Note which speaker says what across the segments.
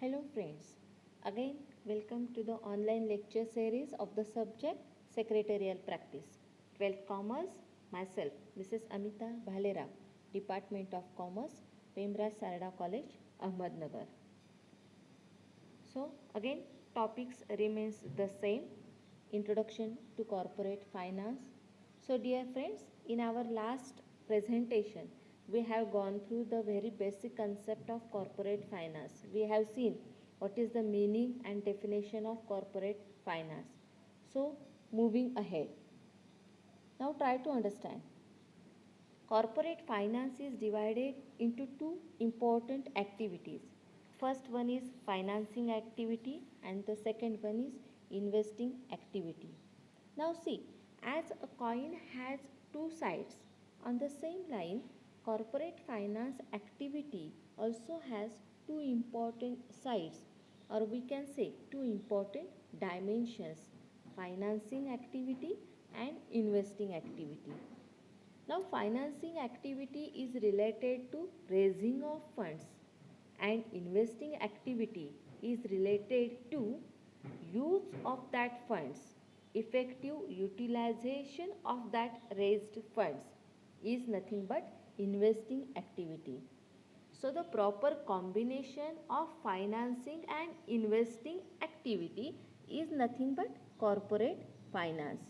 Speaker 1: Hello friends, again welcome to the online lecture series of the subject Secretarial Practice, 12th Commerce, myself Mrs. Amita Bhalera, Department of Commerce, Pemraj Sarada College, Ahmednagar. So again topics remains the same, Introduction to Corporate Finance. So dear friends, in our last presentation we have gone through the very basic concept of corporate finance. We have seen what is the meaning and definition of corporate finance. So moving ahead, now try to understand. Corporate finance is divided into two important activities. First one is financing activity and the second one is investing activity. Now see, as a coin has two sides, on the same line, corporate finance activity also has two important sides, or we can say two important dimensions, financing activity and investing activity. Now, financing activity is related to raising of funds and investing activity is related to use of that funds. Effective utilization of that raised funds is nothing but investing activity. So, the proper combination of financing and investing activity is nothing but corporate finance.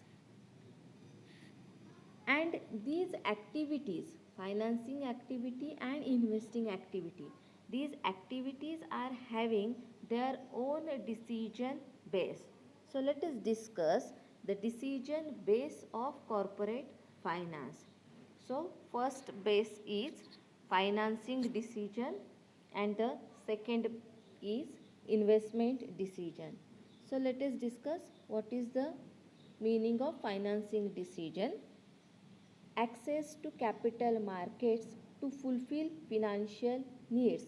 Speaker 1: And these activities, financing activity and investing activity, these activities are having their own decision base. So let us discuss the decision base of corporate finance. So first base is financing decision and the second is investment decision. So let us discuss what is the meaning of financing decision. Access to capital markets to fulfill financial needs.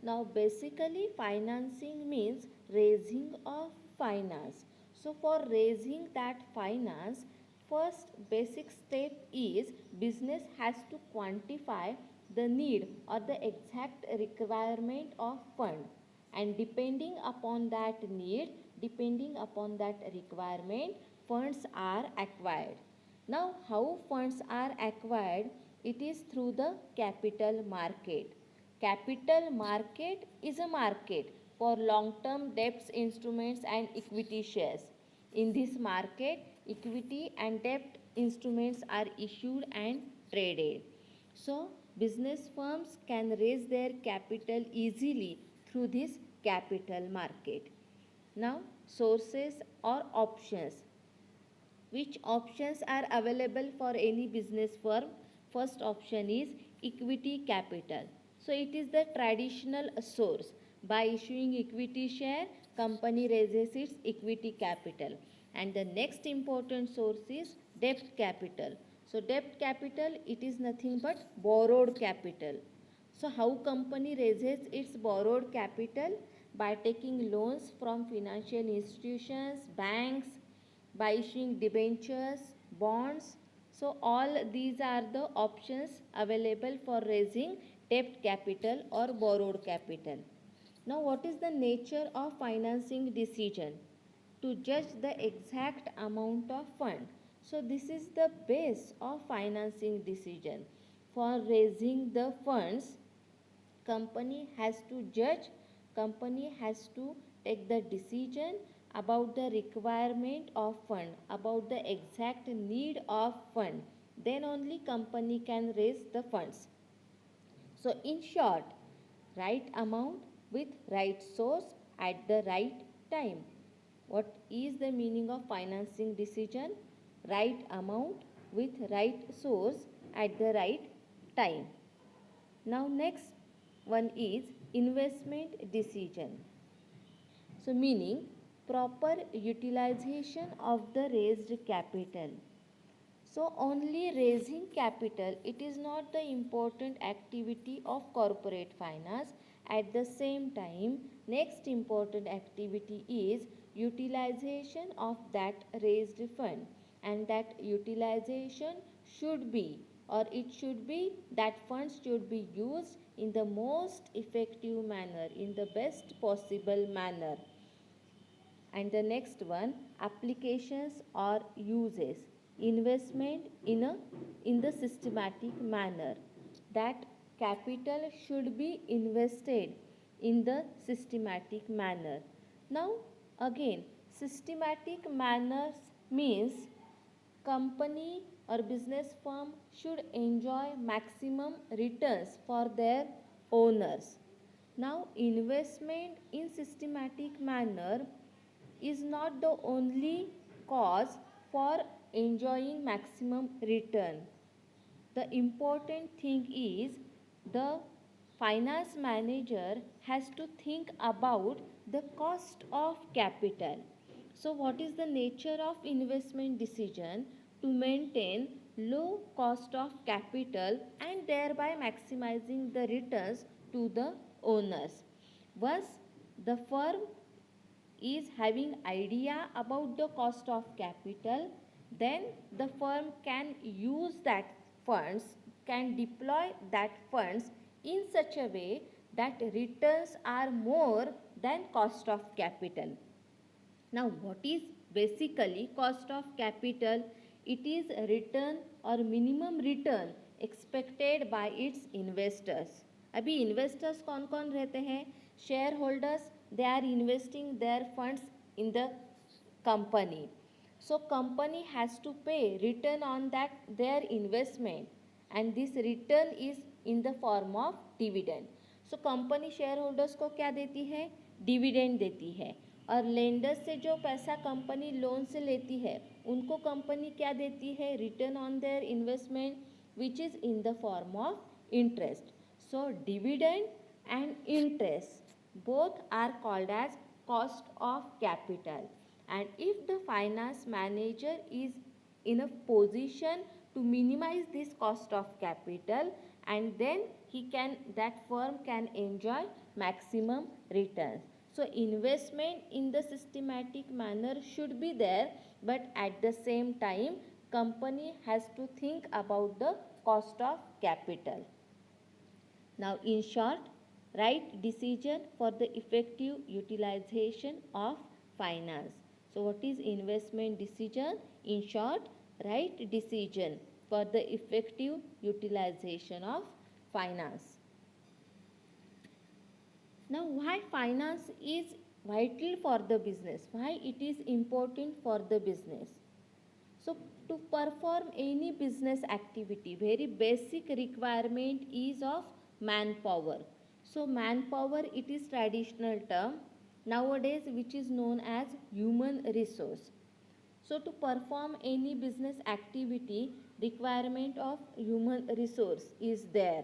Speaker 1: Now, basically, financing means raising of finance. So, for raising that finance, first basic step is business has to quantify the need or the exact requirement of fund, and depending upon that need, depending upon that requirement, funds are acquired. Now, how funds are acquired? It is through the capital market. Capital market is a market for long-term debts instruments and equity shares. In this market, equity and debt instruments are issued and traded. So, business firms can raise their capital easily through this capital market. Now, sources or options. Which options are available for any business firm? First option is equity capital. So it is the traditional source. By issuing equity share, company raises its equity capital. And the next important source is debt capital. So debt capital, it is nothing but borrowed capital. So how company raises its borrowed capital? By taking loans from financial institutions, banks, by issuing debentures, bonds. So all these are the options available for raising debt capital or borrowed capital. Now what is the nature of financing decision? To judge the exact amount of fund. So this is the base of financing decision. For raising the funds, company has to judge, company has to take the decision about the requirement of fund, about the exact need of fund, then only company can raise the funds. So in short, right amount with right source at the right time. What is the meaning of financing decision? Right amount with right source at the right time. Now next one is investment decision. So meaning proper utilization of the raised capital. So only raising capital, it is not the important activity of corporate finance. At the same time, next important activity is utilization of that raised fund, and that utilization should be or it should be that funds should be used in the most effective manner, in the best possible manner. And the next one, applications or uses, investment in the systematic manner, that capital should be invested in the systematic manner. Now again, systematic manners means company or business firm should enjoy maximum returns for their owners. Now, investment in systematic manner is not the only cause for enjoying maximum return. The important thing is the finance manager has to think about the cost of capital. So what is the nature of investment decision? To maintain low cost of capital and thereby maximizing the returns to the owners. Once the firm is having idea about the cost of capital, then the firm can use that funds, can deploy that funds in such a way that returns are more than cost of capital. Now what is basically cost of capital? It is return or minimum return expected by its investors. अभी investors कौन कौन रहते हैं? Share holders, they are investing their funds in the company. So company has to pay return on that their investment, and this return is in the form of dividend. So company shareholders को क्या देती है? Dividend देती है. और lenders से जो पैसा कंपनी लोन से लेती है उनको कंपनी क्या देती है? Return on their investment which is in the form of interest. So dividend and interest both are called as cost of capital. And if the finance manager is in a position to minimize this cost of capital, and then that firm can enjoy maximum returns. So investment in the systematic manner should be there, but at the same time company has to think about the cost of capital. Now in short, right decision for the effective utilization of finance. So what is investment decision? In short, right decision for the effective utilization of finance. Now why finance is vital for the business? Why it is important for the business? So to perform any business activity, very basic requirement is of manpower. So manpower, it is traditional term nowadays which is known as human resource. So to perform any business activity, requirement of human resource is there,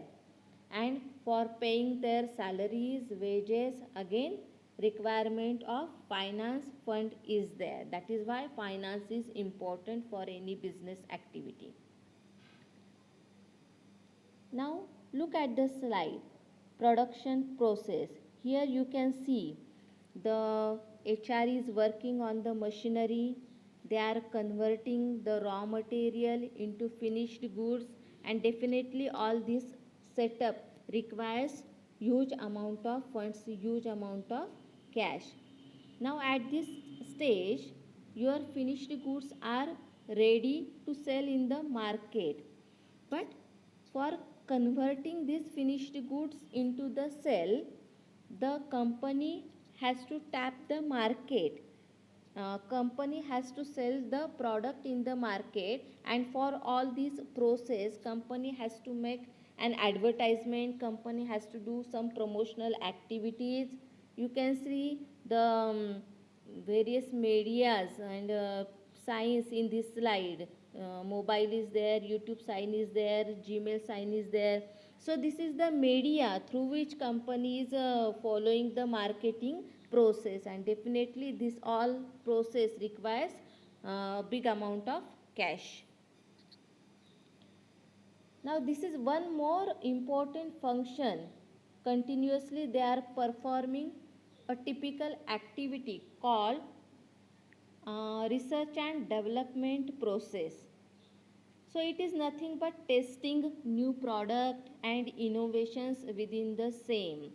Speaker 1: and for paying their salaries, wages, again requirement of finance fund is there. That is why finance is important for any business activity. Now look at the slide, production process. Here you can see the HR is working on the machinery. They are converting the raw material into finished goods, and definitely all this setup requires huge amount of funds, huge amount of cash. Now at this stage your finished goods are ready to sell in the market, but for converting these finished goods into the sale, the company has to tap the market. Company has to sell the product in the market, and for all this process company has to make an advertisement, company has to do some promotional activities. You can see the various medias and signs in this slide. Mobile is there, YouTube sign is there, Gmail sign is there. So this is the media through which company is following the marketing process, and definitely this all process requires big amount of cash. Now this is one more important function. Continuously they are performing a typical activity called research and development process. So it is nothing but testing new product and innovations within the same.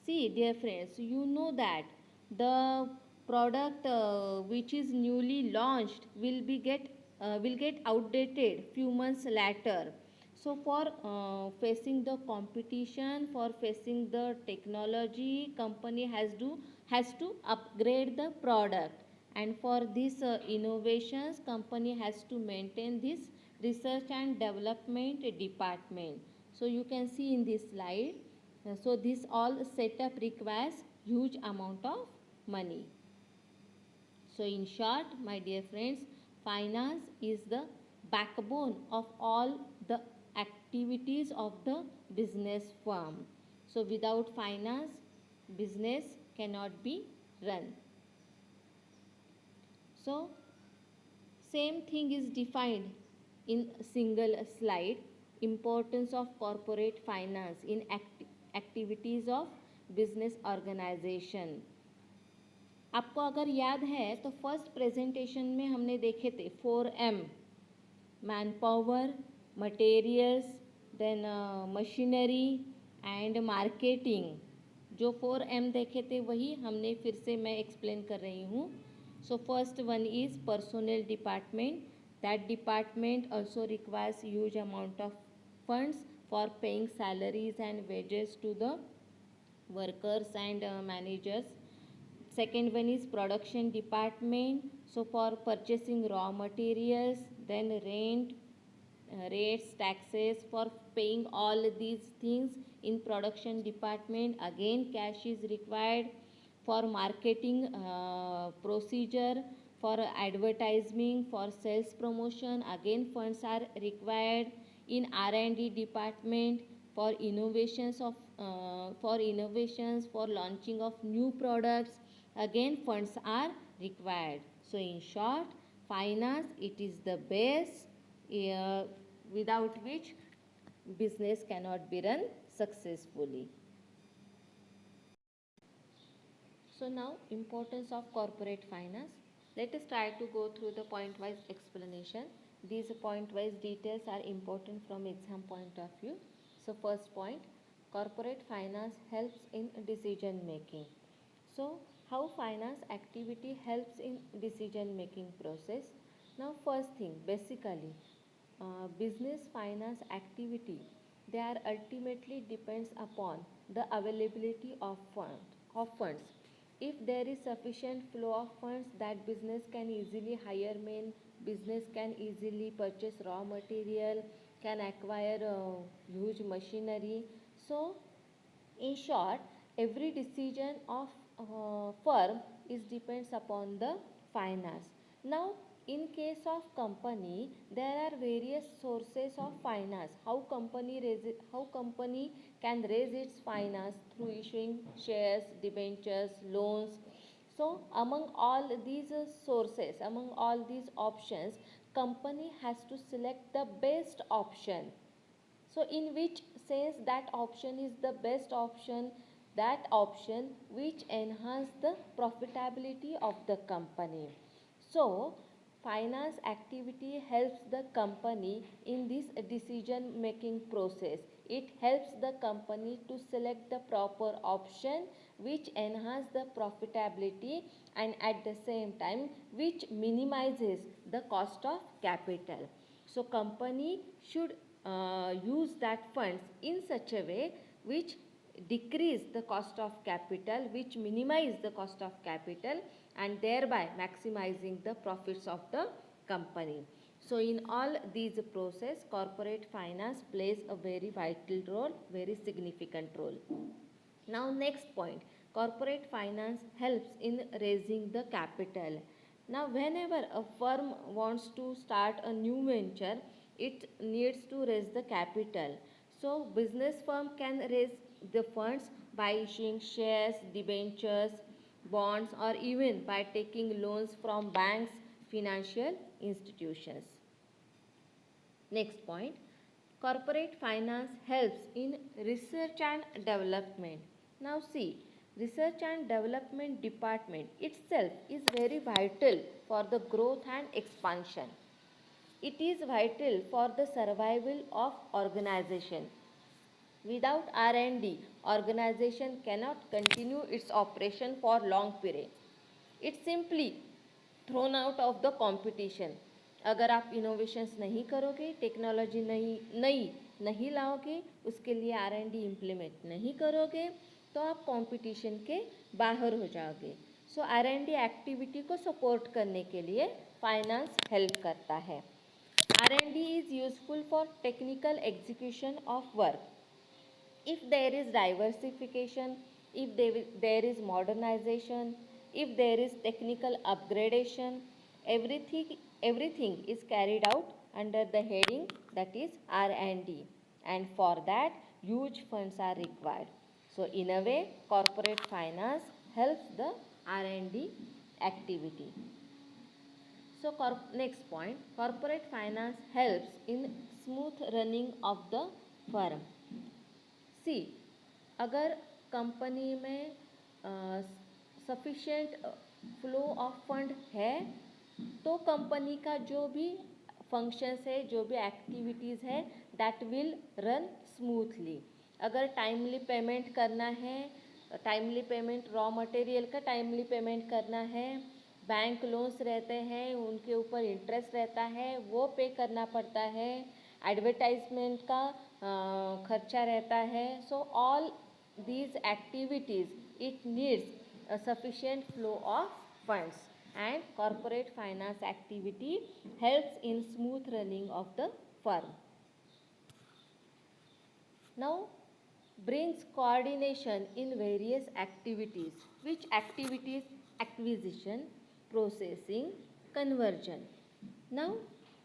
Speaker 1: See, dear friends, you know that the product which is newly launched will get outdated few months later. So for facing the competition, for facing the technology, company has to upgrade the product, and for these innovations, company has to maintain this research and development department. So you can see in this slide, so this all setup requires huge amount of money. So in short, my dear friends, finance is the backbone of all the activities of the business firm. So without finance, business cannot be run. So same thing is defined in a single slide. Importance of corporate finance in activities of business organization. आपको अगर याद है तो first presentation में हमने देखे थे 4M, man power, materials, then machinery and marketing. जो 4M देखे थे वही हमने फिर से मैं एक्सप्लेन कर रही हूँ। So first one is personal department. That department also requires huge amount of funds for paying salaries and wages to the workers and managers. Second one is production department, so for purchasing raw materials, then rent, rates, taxes, for paying all these things in production department, again cash is required. For marketing procedure, for advertising, for sales promotion, again funds are required. In R&D department, for innovations for launching of new products, again funds are required. So in short, finance, it is the base without which business cannot be run successfully. So now, importance of corporate finance. Let us try to go through the point-wise explanation. These point-wise details are important from exam point of view. So first point, corporate finance helps in decision making. So how finance activity helps in decision making process? Now first thing, basically, business finance activity, they are ultimately depends upon the availability of funds. If there is sufficient flow of funds, that business can easily hire men, business can easily purchase raw material, can acquire huge machinery. So in short, every decision of firm is depends upon the finance. Now, in case of company, there are various sources of finance. How company can raise its finance through issuing shares, debentures, loans. So, among all these sources, among all these options, company has to select the best option. So in which sense that option is the best option? That option which enhance the profitability of the company. So finance activity helps the company in this decision making process. It helps the company to select the proper option which enhance the profitability and at the same time which minimizes the cost of capital. So company should use that funds in such a way which decrease the cost of capital, which minimize the cost of capital, and thereby maximizing the profits of the company. So in all these process, corporate finance plays a very vital role, very significant role. Now next point, corporate finance helps in raising the capital. Now whenever a firm wants to start a new venture, it needs to raise the capital. So business firm can raise the funds by issuing shares, debentures, bonds, or even by taking loans from banks, financial institutions. Next point, corporate finance helps in research and development. Now see, research and development department itself is very vital for the growth and expansion. It is vital for the survival of organization. Without R&D, organization cannot continue its operation for long period. It's simply thrown out of the competition. अगर आप innovations नहीं करोगे, technology नहीं लाओगे, उसके लिए R&D implement नहीं करोगे, तो आप कंपटीशन के बाहर हो जाओगे. सो R&D एक्टिविटी को सपोर्ट करने के लिए फाइनेंस हेल्प करता है. R&D is useful for technical execution of work. If there is diversification, if there is modernization, if there is technical upgradation, everything is carried out under the heading that is R&D, and for that huge funds are required. So in a way, corporate finance helps the R&D activity. So next point, corporate finance helps in smooth running of the firm. सी, अगर company में sufficient flow of fund है तो company का जो भी functions है, जो भी एक्टिविटीज़ है, दैट विल रन स्मूथली. अगर टाइमली पेमेंट करना है, टाइमली पेमेंट रॉ मटेरियल का टाइमली पेमेंट करना है, बैंक लोन्स रहते हैं, उनके ऊपर इंटरेस्ट रहता है, वो पे करना पड़ता है, एडवर्टाइजमेंट का खर्चा रहता है. So all these activities it needs a sufficient flow of funds, and corporate finance activity helps in smooth running of the firm. Now brings coordination in various activities. Which activities? Acquisition, processing, conversion. Now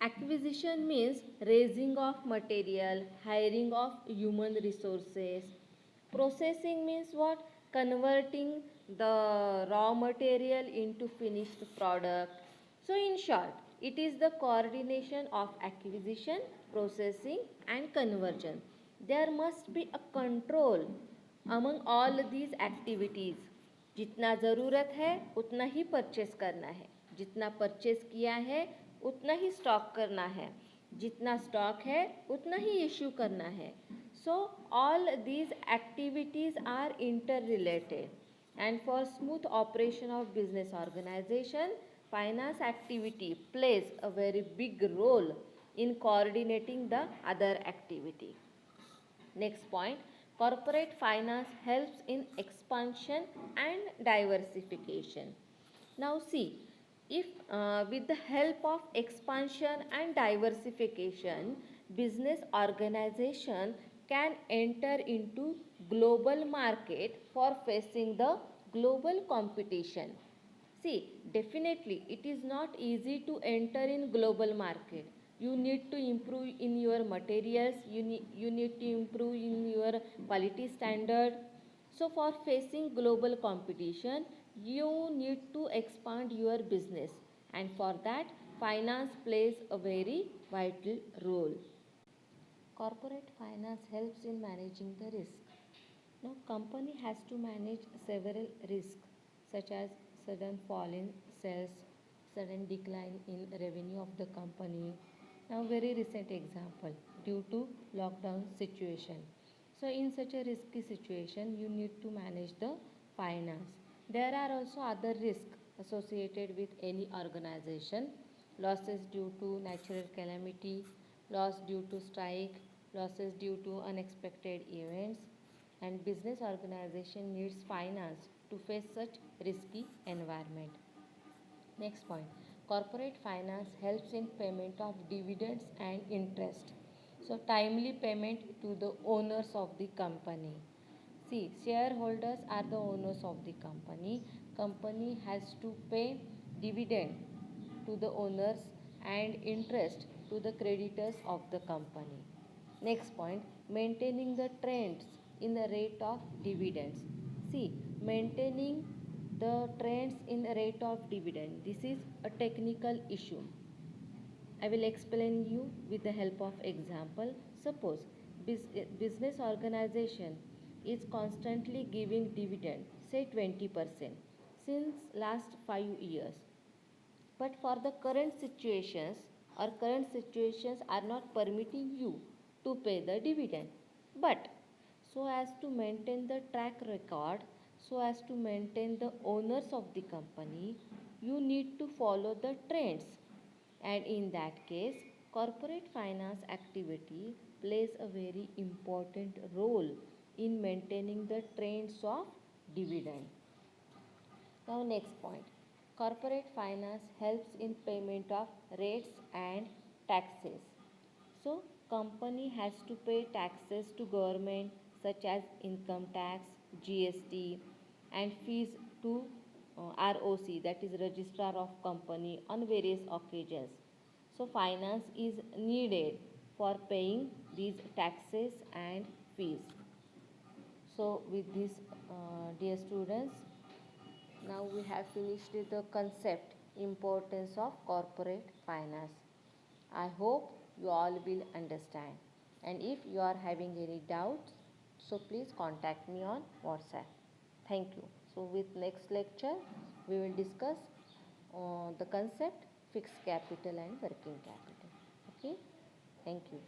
Speaker 1: acquisition means raising of material, hiring of human resources. Processing means what? Converting the raw material into finished product. So in short, it is the coordination of acquisition, processing and conversion. There must be a control among all these activities. जितना ज़रूरत है उतना ही purchase करना है, जितना purchase किया है उतना ही स्टॉक करना है, जितना स्टॉक है उतना ही इश्यू करना है. So all these activities are interrelated, and for smooth operation of business organization, finance activity plays a very big role in coordinating the other activity. Next point, corporate finance helps in expansion and diversification. Now see, if with the help of expansion and diversification, business organization can enter into global market for facing the global competition. See, definitely it is not easy to enter in global market. You need to improve in your materials, you need to improve in your quality standard. So for facing global competition, you need to expand your business, and for that finance plays a very vital role. Corporate finance helps in managing the risk. Now company has to manage several risks such as sudden fall in sales, sudden decline in revenue of the company. Now very recent example, due to lockdown situation. So in such a risky situation, you need to manage the finance. There are also other risks associated with any organization: losses due to natural calamity, loss due to strike, losses due to unexpected events, and business organization needs finance to face such risky environment. Next point, corporate finance helps in payment of dividends and interest. So timely payment to the owners of the company. See, shareholders are the owners of the company. Company has to pay dividend to the owners and interest to the creditors of the company. Next point, maintaining the trends in the rate of dividends. See, maintaining the trends in the rate of dividend, this is a technical issue. I will explain you with the help of example. Suppose business organization is constantly giving dividend, say 20%, since last 5 years. But for the current situations, or current situations are not permitting you to pay the dividend. But so as to maintain the track record, so as to maintain the owners of the company, you need to follow the trends. And in that case, corporate finance activity plays a very important role in maintaining the trends of dividend. Now next point, corporate finance helps in payment of rates and taxes. So company has to pay taxes to government such as income tax, GST and fees to ROC, that is registrar of company, on various occasions. So finance is needed for paying these taxes and fees. So with this, dear students, now we have finished the concept importance of corporate finance. I hope you all will understand. And if you are having any doubts, so please contact me on WhatsApp. Thank you. So with next lecture, we will discuss the concept fixed capital and working capital. Okay. Thank you.